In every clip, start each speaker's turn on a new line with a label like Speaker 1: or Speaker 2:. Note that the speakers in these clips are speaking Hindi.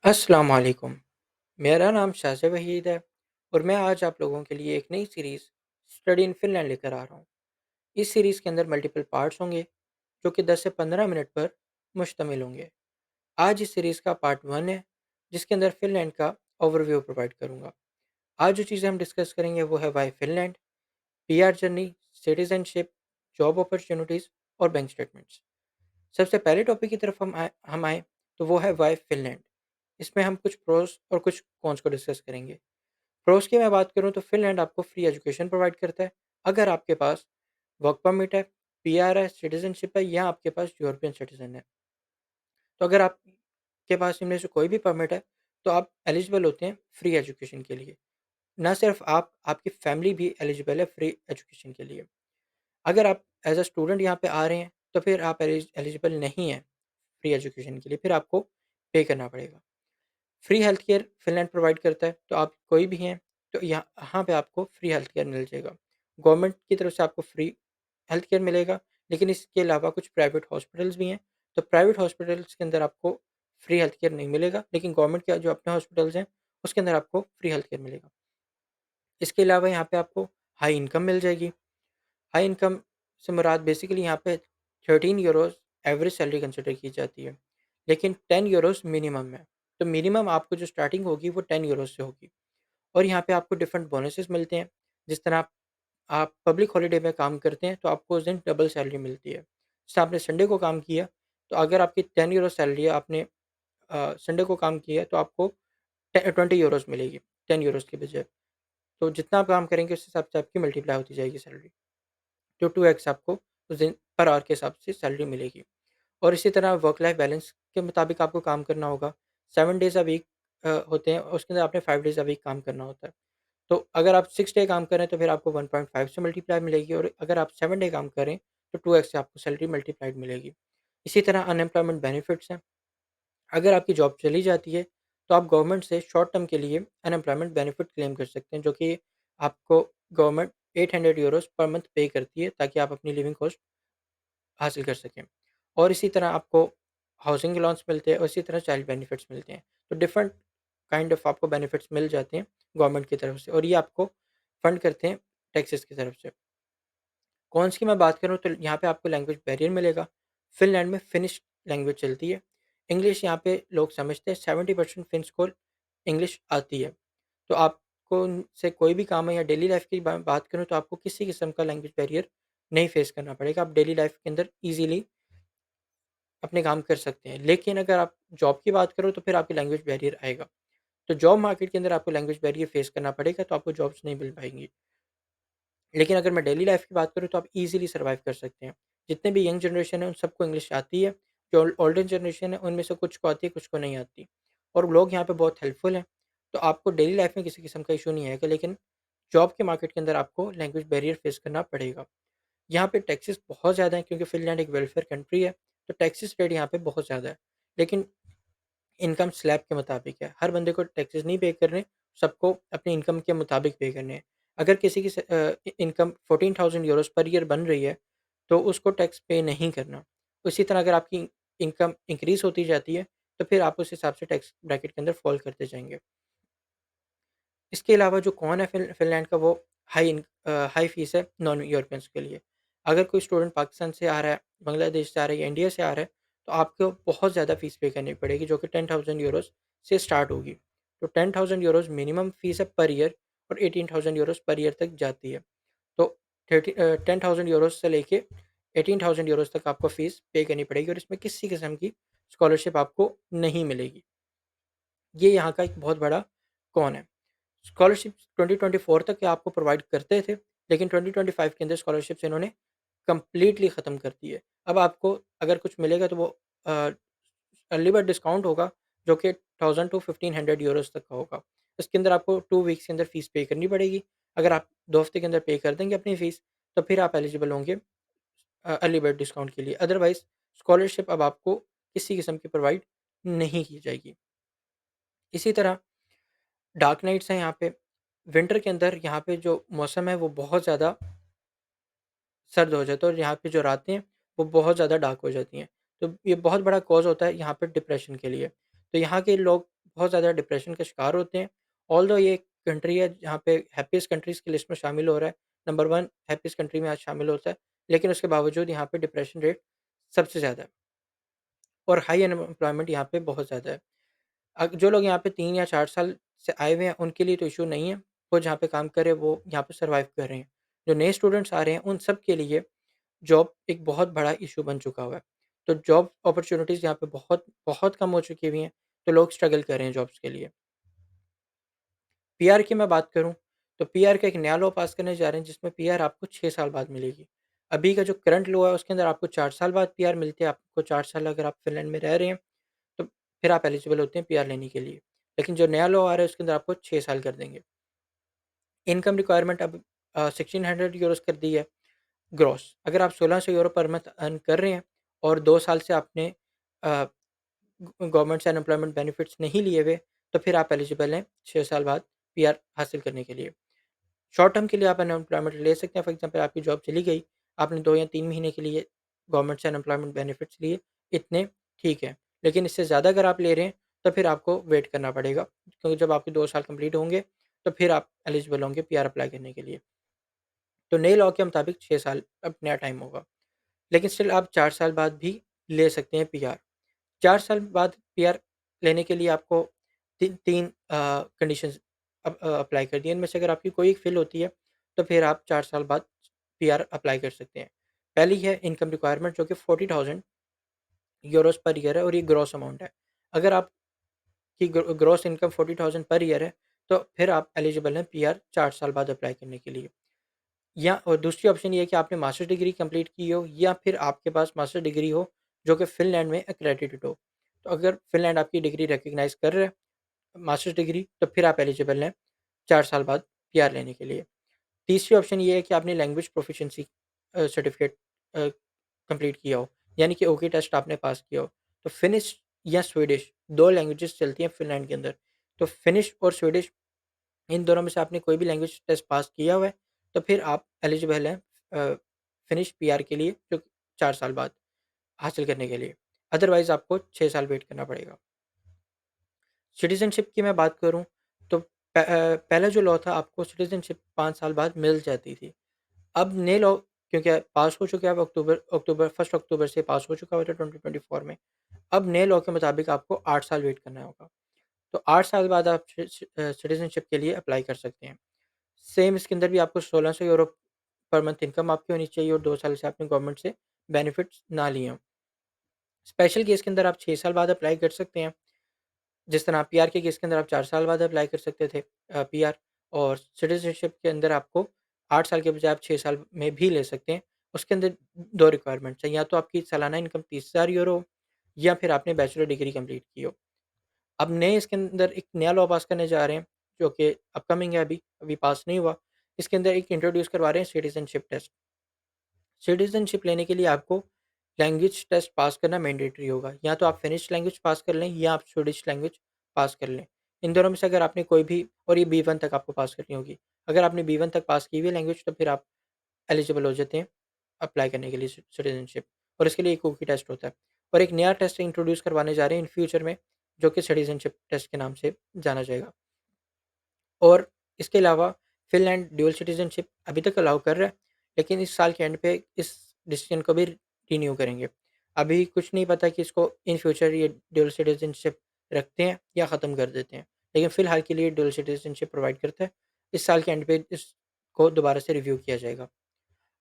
Speaker 1: अस्सलाम वालेकुम। मेरा नाम शाज़ वहीद है और मैं आज आप लोगों के लिए एक नई सीरीज़ स्टडी इन फ़िनलैंड लेकर आ रहा हूँ। इस सीरीज़ के अंदर मल्टीपल पार्ट्स होंगे जो कि 10 से 15 मिनट पर मुश्तमिल होंगे। आज इस सीरीज़ का पार्ट 1 है जिसके अंदर फ़िनलैंड का ओवरव्यू प्रोवाइड करूँगा। आज जो चीज़ें हम डिस्कस करेंगे वो है why Finland, PR journey, citizenship, job opportunities और बैंक स्टेटमेंट्स। सबसे पहले टॉपिक की तरफ हम आएँ तो वो है व्हाई फ़िनलैंड। इसमें हम कुछ प्रोस और कुछ कॉन्स को डिस्कस करेंगे। प्रोस की मैं बात करूँ तो फ़िनलैंड आपको फ्री एजुकेशन प्रोवाइड करता है, अगर आपके पास वर्क परमिट है, पीआर है, सिटीज़नशिप है या आपके पास यूरोपियन सिटीज़न है। तो अगर आपके पास इनमें से कोई भी परमिट है, तो आप एलिजिबल होते हैं फ्री एजुकेशन के लिए। ना सिर्फ आप, आपकी फैमिली भी एलिजिबल है फ्री एजुकेशन के लिए। अगर आप एज़ अ स्टूडेंट यहाँ पे आ रहे हैं, तो फिर आप एलिजिबल नहीं हैं फ्री एजुकेशन के लिए, फिर आपको पे करना पड़ेगा। Free health care Finland provide करता है, तो आप कोई भी हैं, तो यहाँ पे आपको फ्री हेल्थ केयर मिल जाएगा। गवर्नमेंट की तरफ से आपको फ्री हेल्थ केयर मिलेगा, लेकिन इसके अलावा कुछ प्राइवेट हॉस्पिटल्स भी हैं, तो प्राइवेट हॉस्पिटल्स के अंदर आपको फ्री हेल्थ केयर नहीं मिलेगा, लेकिन गवर्नमेंट के जो अपने हॉस्पिटल्स हैं, उसके अंदर आपको फ्री हेल्थ केयर मिलेगा। इसके अलावा यहाँ पे आपको हाई इनकम मिल जाएगी। हाई इनकम से मुराद बेसिकली यहाँ पे 13 यूरोज़ एवरेज सैलरी कंसिडर की जाती है, लेकिन 10 यूरोज़ मिनिमम है। तो मिनिमम आपको जो स्टार्टिंग होगी वो 10 यूरोज़ से होगी और यहाँ पे आपको डिफरेंट बोनसेस मिलते हैं। जिस तरह आप पब्लिक हॉलिडे में काम करते हैं तो आपको उस दिन डबल सैलरी मिलती है। जैसे आपने संडे को काम किया, तो अगर आपकी 10 यूरो सैलरी है, आपने संडे को काम किया है तो आपको 20 यूरोज़ मिलेगी, 10 यूरोज़ के बजाय। तो जितना आप काम करेंगे उस हिसाब से आपकी मल्टीप्लाई होती जाएगी सैलरी। जो 2x आपको उस दिन पर आवर के हिसाब से सैलरी मिलेगी। और इसी तरह वर्क लाइफ बैलेंस के मुताबिक आपको काम करना होगा। 7 डेज़ अ वीक होते हैं और उसके अंदर आपने 5 डेज़ अ वीक काम करना होता है। तो अगर आप 6 डे काम करें तो फिर आपको 1.5 से मल्टीप्लाई मिलेगी और अगर आप 7 डे काम करें तो 2x से आपको सैलरी मल्टीप्लाइड मिलेगी। इसी तरह अनएम्प्लॉयमेंट बेनिफिट्स हैं। अगर आपकी जॉब चली जाती है, तो आप गवर्नमेंट से शॉर्ट टर्म के लिए अनएम्प्लॉयमेंट बेनिफिट क्लेम कर सकते हैं, जो कि आपको गवर्नमेंट 800 यूरोज़ पर मंथ पे करती है ताकि आप अपनी लिविंग कॉस्ट हासिल कर सकें। और इसी तरह आपको हाउसिंग अलाउंस मिलते हैं और इसी तरह चाइल्ड बेनिफिट्स मिलते हैं। तो डिफरेंट काइंड ऑफ आपको बेनिफिट्स मिल जाते हैं गवर्नमेंट की तरफ से और ये आपको फंड करते हैं टैक्सेस की तरफ से। कॉन्स की मैं बात करूँ तो यहाँ पे आपको लैंग्वेज बैरियर मिलेगा। फ़िनलैंड में फ़िनिश लैंग्वेज चलती है। इंग्लिश यहाँ पे लोग समझते हैं, 70% फ़िन्स को इंग्लिश आती है। तो आपको उनसे कोई भी काम है या डेली लाइफ़ की बात करूँ तो आपको किसी किस्म का लैंग्वेज बैरियर नहीं फ़ेस करना पड़ेगा। आप डेली लाइफ़ के अंदर ईज़िली अपने काम कर सकते हैं। लेकिन अगर आप जॉब की बात करो तो फिर आपकी लैंग्वेज बैरियर आएगा। तो जॉब मार्केट के अंदर आपको लैंग्वेज बैरियर फ़ेस करना पड़ेगा, तो आपको जॉब्स नहीं मिल पाएँगी। लेकिन अगर मैं डेली लाइफ़ की बात करूँ तो आप ईज़िली सर्वाइव कर सकते हैं। जितने भी यंग जनरेशन है उन सबको इंग्लिश आती है। जो ओल्डर जनरेशन है उनमें से कुछ को आती है, कुछ को नहीं आती। और लोग यहाँ पे बहुत हेल्पफुल हैं। तो आपको डेली लाइफ़ में किसी किस्म का इश्यू नहीं आएगा, लेकिन जॉब के मार्केट के अंदर आपको लैंग्वेज बैरियर फ़ेस करना पड़ेगा। यहाँ पे टैक्सेस बहुत ज़्यादा हैं क्योंकि फ़िनलैंड एक वेलफेयर कंट्री है, तो टैक्सेस रेट यहाँ पे बहुत ज़्यादा है। लेकिन इनकम स्लैब के मुताबिक है, हर बंदे को टैक्सेस नहीं पे करने, सबको अपनी इनकम के मुताबिक पे करने हैं। अगर किसी की इनकम 14,000 यूरोज़ पर ईयर बन रही है, तो उसको टैक्स पे नहीं करना। उसी तरह अगर आपकी इनकम इंक्रीज़ होती जाती है, तो फिर आप उस हिसाब से टैक्स ब्रैकेट के अंदर फ़ॉल करते जाएँगे। इसके अलावा जो कौन है फ़िनलैंड का वो हाई फ़ीस है नॉन यूरोपियंस के लिए। अगर कोई स्टूडेंट पाकिस्तान से आ रहा है, बांग्लादेश से आ रहा है या इंडिया से आ रहा है, तो आपको बहुत ज़्यादा फ़ीस पे करनी पड़ेगी जो कि 10,000 यूरोज़ से स्टार्ट होगी। तो 10,000 यूरोज़ मिनिमम फ़ीस है पर ईयर और 18,000 यूरोज़ पर ईयर तक जाती है। तो 10,000 यूरोज़ से लेके 18,000 यूरोज़ तक आपको फ़ीस पे करनी पड़ेगी और इसमें किसी किस्म की स्कॉलरशिप आपको नहीं मिलेगी। ये यहाँ का एक बहुत बड़ा कॉन है। स्कॉलरशिप्स 2024 तक ये आपको प्रोवाइड करते थे, लेकिन 2025 के अंदर स्कॉलरशिप्स इन्होंने कंप्लीटली ख़त्म कर दी है। अब आपको अगर कुछ मिलेगा तो वो अ, अर्ली बर्ड डिस्काउंट होगा जो कि 1000 टू 1500 यूरोज़ तक का होगा। इसके अंदर आपको 2 वीक्स के अंदर फ़ीस पे करनी पड़ेगी। अगर आप 2 हफ़्ते के अंदर पे कर देंगे अपनी फ़ीस, तो फिर आप एलिजिबल होंगे अर्ली बर्ड डिस्काउंट के लिए। अदरवाइज़ स्कॉलरशिप अब आपको किसी किस्म की प्रोवाइड नहीं की जाएगी। इसी तरह डार्क नाइट्स हैं यहाँ पे। विंटर के अंदर यहाँ पे जो मौसम है वो बहुत ज़्यादा सर्द हो जाता है और यहाँ पे जो रातें हैं वो बहुत ज़्यादा डार्क हो जाती हैं। तो ये बहुत बड़ा कॉज़ होता है यहाँ पे डिप्रेशन के लिए। तो यहाँ के लोग बहुत ज़्यादा डिप्रेशन का शिकार होते हैं। ऑल्दो ये एक कंट्री है जहाँ पे हैप्पीएस्ट कंट्रीज़ की लिस्ट में शामिल हो रहा है, नंबर 1 हैप्पीएस्ट कंट्री में आज शामिल होता है, लेकिन उसके बावजूद यहाँ पे डिप्रेशन रेट सबसे ज़्यादा है और हाई अनएम्प्लॉयमेंट यहाँ पे बहुत ज़्यादा है। जो लोग यहाँ पे 3 या 4 साल से आए हुए हैं, उनके लिए तो इश्यू नहीं है, वो जहाँ पे काम कर रहे हैं, वो यहाँ पे सर्वाइव कर रहे हैं। जो नए स्टूडेंट्स आ रहे हैं, उन सब के लिए जॉब एक बहुत बड़ा इश्यू बन चुका हुआ है। तो जॉब अपॉर्च्युनिटीज़ यहाँ पे बहुत, बहुत कम हो चुकी हुई हैं, तो लोग स्ट्रगल कर रहे हैं जॉब्स के लिए। पीआर की मैं बात करूँ, तो पीआर का एक नया लॉ पास करने जा रहे हैं, जिसमें पीआर आपको 6 साल बाद मिलेगी। अभी का जो करंट लॉ है, उसके अंदर आपको 4 साल बाद पीआर मिलती है। आपको 4 साल अगर आप फ़िनलैंड में रह रहे हैं, तो फिर आप एलिजिबल होते हैं पीआर लेने के लिए। लेकिन जो नया लॉ आ रहा है, उसके अंदर आपको 6 साल कर देंगे। इनकम रिक्वायरमेंट अब 1600 यूरोज़ कर दी है ग्रॉस। अगर आप 1600 यूरो पर मंथ अर्न कर रहे हैं और 2 साल से आपने अ, गवर्नमेंट से अनएम्प्लॉयमेंट बेनिफिट्स नहीं लिए हुए, तो फिर आप एलिजिबल हैं 6 साल बाद पीआर हासिल करने के लिए। शॉर्ट टर्म के लिए आप अनएम्प्लॉयमेंट ले सकते हैं, फॉर एग्ज़ाम्पल आपकी जॉब चली गई, आपने 2 या 3 महीने के लिए गवर्नमेंट से अनएम्प्लॉयमेंट बेनिफिट्स लिए, इतने ठीक है। लेकिन इससे ज़्यादा अगर आप ले रहे हैं, तो फिर आपको वेट करना पड़ेगा, क्योंकि जब आपके 2 साल कंप्लीट होंगे, तो फिर आप एलिजिबल होंगे पीआर अप्लाई करने के लिए। तो नए लॉ के मुताबिक 6 साल अब नया टाइम होगा। लेकिन स्टिल आप 4 साल बाद भी ले सकते हैं पीआर। 4 साल बाद पीआर लेने के लिए आपको 3 कंडीशंस अप्लाई कर दी हैं। इनमें से अगर आपकी कोई एक फ़िल होती है, तो फिर आप 4 साल बाद पीआर अप्लाई कर सकते हैं। पहली है इनकम रिक्वायरमेंट, जो कि 40,000 यूरोज़ पर ईयर है और ये ग्रॉस अमाउंट है। अगर आपकी ग्रॉस इनकम 40,000 पर ईयर है, तो फिर आप एलिजिबल हैं पीआर 4 साल बाद अप्लाई करने के लिए। या और दूसरी ऑप्शन ये है कि आपने मास्टर डिग्री कंप्लीट की हो, या फिर आपके पास मास्टर डिग्री हो जो कि फ़िनलैंड में एक्रेडिटेड हो। तो अगर फ़िनलैंड आपकी डिग्री रिकॉग्नाइज़ कर रहा है, मास्टर्स डिग्री, तो फिर आप एलिजिबल हैं 4 साल बाद पीआर लेने के लिए। तीसरी ऑप्शन ये है कि आपने लैंग्वेज प्रोफिशिएंसी सर्टिफिकेट कंप्लीट किया हो, यानी कि ओके टेस्ट आपने पास किया हो। तो फिनिश या स्वीडिश 2 लैंग्वेजेस चलती हैं फ़िनलैंड के अंदर। तो फिनिश और स्वीडिश, इन दोनों में से आपने कोई भी लैंग्वेज टेस्ट पास किया हुआ है, तो फिर आप एलिजिबल हैं फिनिश पीआर के लिए, जो 4 साल बाद हासिल करने के लिए। अदरवाइज़ आपको 6 साल वेट करना पड़ेगा। सिटीज़नशिप की मैं बात करूँ, तो पहला जो लॉ था, आपको सिटीज़नशिप 5 साल बाद मिल जाती थी। अब नए लॉ, क्योंकि पास हो चुके हैं, अब अक्टूबर अक्टूबर 1 अक्टूबर से पास हो चुका हुआ था 2024 में। अब नए लॉ के मुताबिक आपको 8 साल वेट करना होगा। तो 8 साल बाद आप सिटीज़नशिप के लिए अप्लाई कर सकते हैं। सेम इसके अंदर भी आपको 1600 यूरो पर मंथ इनकम आपकी होनी चाहिए और 2 साल से आपने गवर्नमेंट से बेनिफिट्स ना लिए हों। स्पेशल केस के अंदर आप 6 साल बाद अप्लाई कर सकते हैं। जिस तरह पीआर के केस के अंदर आप 4 साल बाद अप्लाई कर सकते थे पीआर, और सिटीज़नशिप के अंदर आपको 8 साल के बजाय आप 6 साल में भी ले सकते हैं। उसके अंदर 2 रिक्वायरमेंट्स हैं, या तो आपकी सालाना इनकम 30,000 यूरो हो, या फिर आपने बैचलर डिग्री कंप्लीट की हो। अब नए इसके अंदर एक नया लॉ पास करने जा रहे हैं, जो कि अपकमिंग है, अभी पास नहीं हुआ। इसके अंदर एक इंट्रोड्यूस करवा रहे हैं सिटीज़नशिप टेस्ट। सिटीज़नशिप लेने के लिए आपको लैंग्वेज टेस्ट पास करना मैंडेटरी होगा। या तो आप फिनिश लैंग्वेज पास कर लें, या आप स्वीडिश लैंग्वेज पास कर लें। इन दोनों में से अगर आपने कोई भी, और ये बी1 तक आपको पास करनी होगी। अगर आपने बी1 तक पास की हुई है लैंग्वेज, तो फिर आप एलिजिबल हो जाते हैं अप्लाई करने के लिए सिटीज़नशिप, और इसके लिए एक कुकी टेस्ट होता है। और एक नया टेस्ट इंट्रोड्यूस करवाने जा रहे हैं इन फ्यूचर में, जो कि सिटीज़नशिप टेस्ट के नाम से जाना जाएगा। और इसके अलावा फ़िनलैंड ड्यूल सिटीज़नशिप अभी तक अलाउ कर रहा है, लेकिन इस साल के एंड पे इस डिसीज़न को भी रिन्यू करेंगे। अभी कुछ नहीं पता कि इसको इन फ्यूचर ये ड्यूल सिटीज़नशिप रखते हैं या ख़त्म कर देते हैं। लेकिन फ़िलहाल के लिए ड्यूल सिटीज़नशिप प्रोवाइड करता है। इस साल के एंड पे इसको दोबारा से रिव्यू किया जाएगा।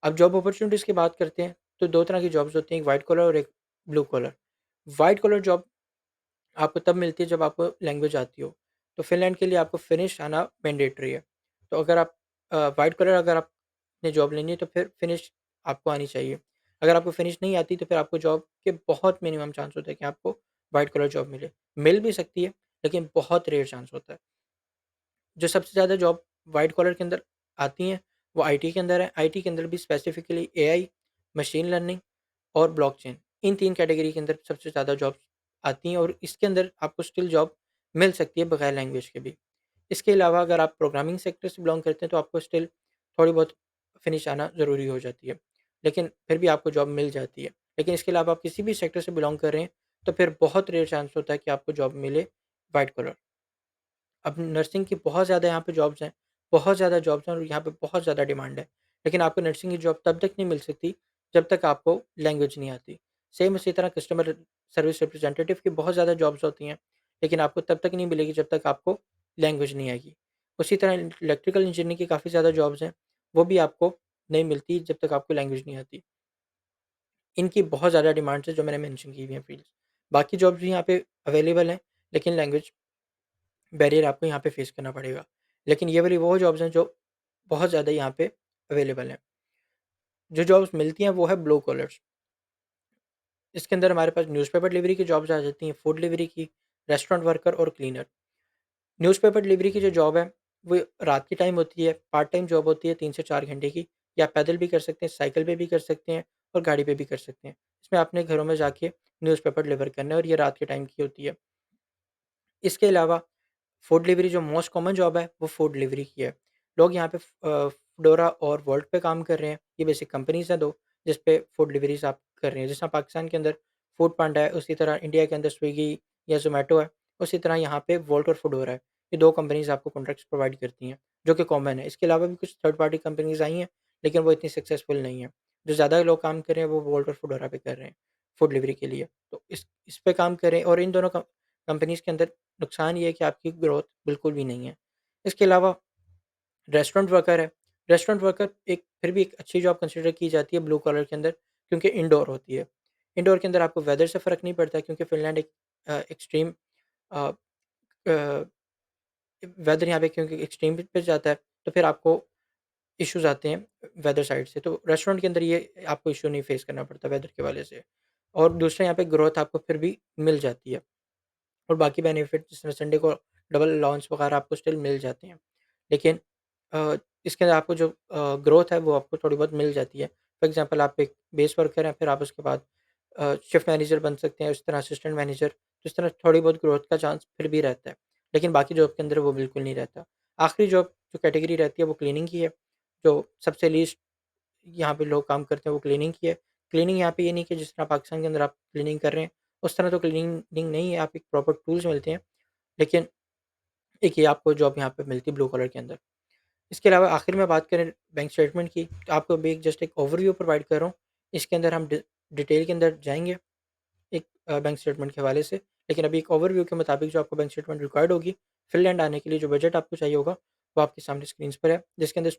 Speaker 1: अब जॉब अपॉर्च्युनिटीज़ की बात करते हैं, तो 2 तरह की जॉब्स होती हैं, एक व्हाइट कॉलर और एक blue collar. White collar job आपको तब मिलती है जब आपको लैंग्वेज आती हो। तो फ़िनलैंड के लिए आपको फ़िनिश आना मैंडेटरी है। तो अगर आप व्हाइट कॉलर अगर आपने जॉब लेनी है, तो फिर फ़िनिश आपको आनी चाहिए। अगर आपको फ़िनिश नहीं आती, तो फिर आपको जॉब के बहुत मिनिमम चांस होते हैं कि आपको व्हाइट कॉलर जॉब मिले। मिल भी सकती है, लेकिन बहुत रेयर चांस होता है। जो सबसे ज़्यादा जॉब व्हाइट कॉलर के अंदर आती हैं, वो आईटी के अंदर है। आईटी के अंदर भी स्पेसिफ़िकली एआई, मशीन लर्निंग और ब्लॉकचेन, इन 3 कैटेगरी के अंदर सबसे ज़्यादा जॉब्स आती हैं, और इसके अंदर आपको स्टिल जॉब मिल सकती है बगैर लैंग्वेज के भी। इसके अलावा अगर आप प्रोग्रामिंग सेक्टर से बिलॉन्ग करते हैं, तो आपको स्टिल थोड़ी बहुत फिनिश आना ज़रूरी हो जाती है। लेकिन फिर भी आपको जॉब मिल जाती है। लेकिन इसके अलावा आप किसी भी सेक्टर से बिलॉन्ग कर रहे हैं, तो फिर बहुत रेयर चांस होता है कि आपको जॉब मिले व्हाइट कॉलर। अब नर्सिंग की बहुत ज़्यादा यहाँ पे जॉब्स हैं, बहुत ज़्यादा जॉब्स हैं और यहाँ पे बहुत ज़्यादा डिमांड है। लेकिन आपको नर्सिंग की जॉब तब तक नहीं मिल सकती, जब तक आपको लैंग्वेज नहीं आती। सेम इसी तरह कस्टमर सर्विस रिप्रेजेंटेटिव की बहुत ज़्यादा जॉब्स होती हैं, लेकिन आपको तब तक नहीं मिलेगी जब तक आपको लैंग्वेज नहीं आएगी। उसी तरह इलेक्ट्रिकल इंजीनियरिंग की काफ़ी ज़्यादा जॉब्स हैं, वो भी आपको नहीं मिलती जब तक आपको लैंग्वेज नहीं आती। इनकी बहुत ज़्यादा डिमांड्स है जो मैंने मेंशन की हुई हैं फ़ील्ड्स। बाकी जॉब्स भी यहाँ पे अवेलेबल हैं, लेकिन लैंग्वेज बैरियर आपको यहाँ पे फेस करना पड़ेगा। लेकिन ये वाली वो जॉब्स हैं जो बहुत ज़्यादा यहाँ पे अवेलेबल हैं। जो जॉब्स मिलती हैं वो है ब्लू कॉलर्स। इसके अंदर हमारे पास न्यूज़पेपर डिलीवरी की जॉब्स आ जाती हैं, फूड डिलीवरी की, रेस्टोरेंट वर्कर और क्लीनर। न्यूज़पेपर डिलीवरी की जो जॉब है, वो रात के टाइम होती है, पार्ट टाइम जॉब होती है 3 से 4 घंटे की। या आप पैदल भी कर सकते हैं, साइकिल पे भी कर सकते हैं और गाड़ी पे भी कर सकते हैं। इसमें आपने घरों में जाके न्यूज़पेपर डिलीवर करना है और ये रात के टाइम की होती है। इसके अलावा फूड डिलीवरी जो मोस्ट कॉमन जॉब है, वो फूड डिलीवरी की है। लोग यहाँ पे फ़ूडोरा और वोल्ट पे काम कर रहे हैं। ये बेसिक कंपनीज़ हैं 2, जिस पे फूड डिलीवरीज़ आप कर रहे हैं। जिस तरह पाकिस्तान के अंदर फूड पांडा है, उसी तरह इंडिया के अंदर स्विगी या ज़ोमैटो है, उसी तरह यहाँ पे वोल्ट और फ़ूडोरा है। ये 2 कंपनीज़ आपको कॉन्ट्रैक्ट्स प्रोवाइड करती हैं, जो कि कॉमन है। इसके अलावा भी कुछ थर्ड पार्टी कंपनीज़ आई हैं, लेकिन वो इतनी सक्सेसफुल नहीं है। जो ज़्यादा लोग काम कर रहे हैं, वो वोल्ट और फ़ूडोरा पे कर रहे हैं, फूड डिलीवरी के लिए। तो इस पे काम करें और इन दोनों कंपनीज़ के अंदर नुकसान ये है कि आपकी ग्रोथ बिल्कुल भी नहीं है। इसके अलावा रेस्टोरेंट वर्कर है। रेस्टोरेंट वर्कर एक फिर भी एक अच्छी जॉब कंसिडर की जाती है ब्लू कॉलर के अंदर, क्योंकि इंडोर होती है। इंडोर के अंदर आपको वेदर से फ़र्क नहीं पड़ता, क्योंकि फ़िनलैंड एक एक्सट्रीम अ अ, वेदर यहाँ पे क्योंकि एक्सट्रीम पे जाता है, तो फिर आपको इश्यूज़ आते हैं वेदर साइड से। तो रेस्टोरेंट के अंदर ये आपको इश्यू नहीं फेस करना पड़ता वेदर के हवाले से। और दूसरा यहाँ पे ग्रोथ आपको फिर भी मिल जाती है। और बाकी बेनिफिट जिस तरह संडे को डबल अलाउंस वगैरह आपको स्टिल मिल जाते हैं। लेकिन इसके अंदर आपको जो ग्रोथ है वो आपको थोड़ी बहुत मिल जाती है। फॉर एग्ज़ाम्पल आप एक बेस वर्कर हैं, फिर आप उसके बाद शिफ्ट मैनेजर बन सकते हैं, उस तरह असिस्टेंट मैनेजर, तो इस तरह थोड़ी बहुत ग्रोथ का चांस फिर भी रहता है। लेकिन बाकी जॉब के अंदर वो बिल्कुल नहीं रहता। आखिरी जॉब जो कैटेगरी रहती है वो क्लीनिंग की है, जो सबसे लीस्ट यहाँ पे लोग काम करते हैं वो क्लीनिंग की है। क्लीनिंग यहाँ पे ये नहीं कि जिस तरह पाकिस्तान के अंदर आप क्लीनिंग कर रहे हैं, उस तरह तो क्लीनिंग नहीं है, आप एक प्रॉपर टूल्स मिलते हैं। लेकिन एक ये आपको जॉब यहाँ पे मिलती है ब्लू कॉलर के अंदर। इसके अलावा आखिर में बात करें बैंक स्टेटमेंट की, तो आपको अभी एक जस्ट एक ओवरव्यू प्रोवाइड कर रहा हूँ। इसके अंदर हम डिटेल के अंदर जाएँगे एक बैंक स्टेटमेंट के हवाले से। लेकिन अभी एक ओवरव्यू के मुताबिक जो आपको बैंक स्टेटमेंट रिक्वायर्ड होगी, फ़िनलैंड आने के लिए जो बजट आपको चाहिए होगा, वो आपके सामने स्क्रीन्स पर है। जिसके अंदर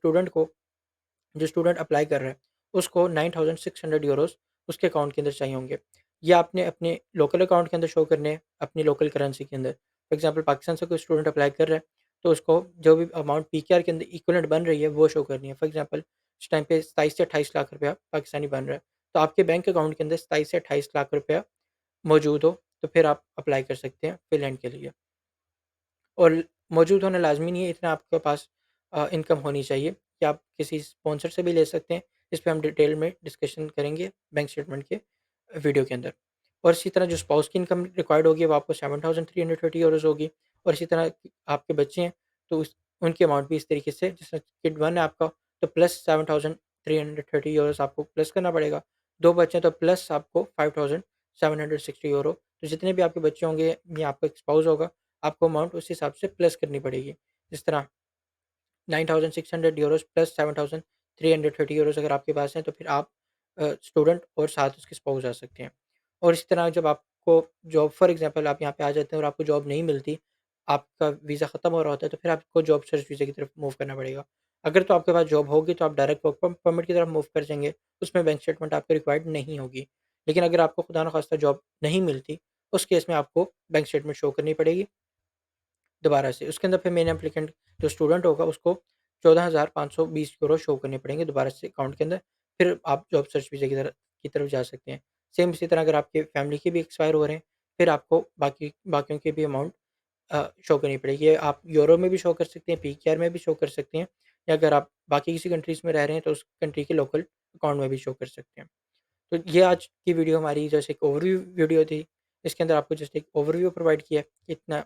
Speaker 1: जो स्टूडेंट अप्लाई कर रहा है, उसको 9600 यूरोज़ उसके अकाउंट के अंदर चाहिए होंगे। ये आपने अपने लोकल अकाउंट के अंदर शो करने हैं, अपनी लोकल करेंसी के अंदर। फॉर एग्ज़ाम्पल पाकिस्तान से कोई स्टूडेंट अप्लाई कर रहा है, तो उसको जो भी अमाउंट पीकेआर के अंदर इक्विवेलेंट बन रही है, वो शो करनी है। फॉर एग्ज़ाम्पल इस टाइम पे 27 से 28 लाख रुपया पाकिस्तानी बन रहा है, तो आपके बैंक अकाउंट के अंदर 27 से 28 लाख रुपया मौजूद हो, तो फिर आप अप्लाई कर सकते हैं फ़िनलैंड के लिए। और मौजूद होना लाज़मी नहीं है, इतना आपके पास इनकम होनी चाहिए कि आप किसी स्पॉन्सर से भी ले सकते हैं। इस पे हम डिटेल में डिस्कशन करेंगे बैंक स्टेटमेंट के वीडियो के अंदर। और इसी तरह जो स्पाउस की इनकम रिक्वायर्ड होगी वो आपको 7330 यूरोज़ होगी। और इसी तरह आपके बच्चे हैं तो उनकी अमाउंट भी इस तरीके से, जैसे किड 1 है आपका, तो प्लस 7330 यूरोज़ आपको प्लस करना पड़ेगा। 2 बच्चे हैं तो प्लस आपको 5760 यूरो। तो जितने भी आपके बच्चे होंगे या आपका एक स्पाउस होगा, आपको अमाउंट उस हिसाब से प्लस करनी पड़ेगी। जिस तरह 9600 यूरोज़ प्लस 7330 यूरोज़ अगर आपके पास हैं, तो फिर आप स्टूडेंट और साथ उसके स्पाउस आ सकते हैं। और इसी तरह जब आपको जॉब फॉर एग्ज़ाम्पल आप यहाँ पे आ जाते हैं और आपको जॉब नहीं मिलती, आपका वीज़ा ख़त्म हो रहा होता है, तो फिर आपको जॉब सर्च वीज़ा की तरफ मूव करना पड़ेगा। अगर तो आपके पास जॉब होगी तो आप डायरेक्ट वर्क परमिट की तरफ मूव कर जाएँगे, उसमें बैंक स्टेटमेंट आपको रिक्वायर्ड नहीं होगी। लेकिन अगर आपको खुदा न ख़ास्ता जॉब नहीं मिलती, उस केस में आपको बैंक स्टेटमेंट शो करनी पड़ेगी दोबारा से। उसके अंदर फिर मेन एप्लीकेंट जो स्टूडेंट होगा उसको 14,520 यूरो शो करने पड़ेंगे दोबारा से अकाउंट के अंदर। फिर आप जॉब सर्च वीज़ा की तरफ जा सकते हैं। सेम इसी तरह अगर आपके फैमिली के भी एक्सपायर हो रहे हैं, फिर आपको बाकियों के भी अमाउंट शो करनी पड़ेगी। ये आप यूरो में भी शो कर सकते हैं, पीकेआर में भी शो कर सकते हैं, या अगर आप बाकी किसी कंट्रीज़ में रह रहे हैं तो उस कंट्री के लोकल अकाउंट में भी शो कर सकते हैं। तो ये आज की वीडियो हमारी जैसे एक ओवरव्यू वीडियो थी। इसके अंदर आपको जस्ट एक ओवरव्यू प्रोवाइड किया कि इतना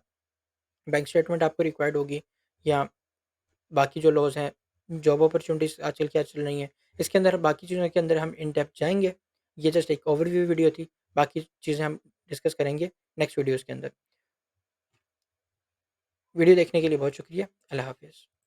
Speaker 1: बैंक स्टेटमेंट आपको रिक्वायर्ड होगी, या बाकी जो लॉज़ हैं, जॉब अपॉर्च्युनिटीज़ आजकल क्या चल रही हैं, इसके अंदर बाकी चीज़ों के अंदर हम इन डेप्थ जाएँगे। ये जस्ट एक ओवरव्यू वीडियो थी, बाकी चीज़ें हम डिस्कस करेंगे नेक्स्ट वीडियोज़ के अंदर। वीडियो देखने के लिए बहुत शुक्रिया। अल्लाह हाफ़िज़।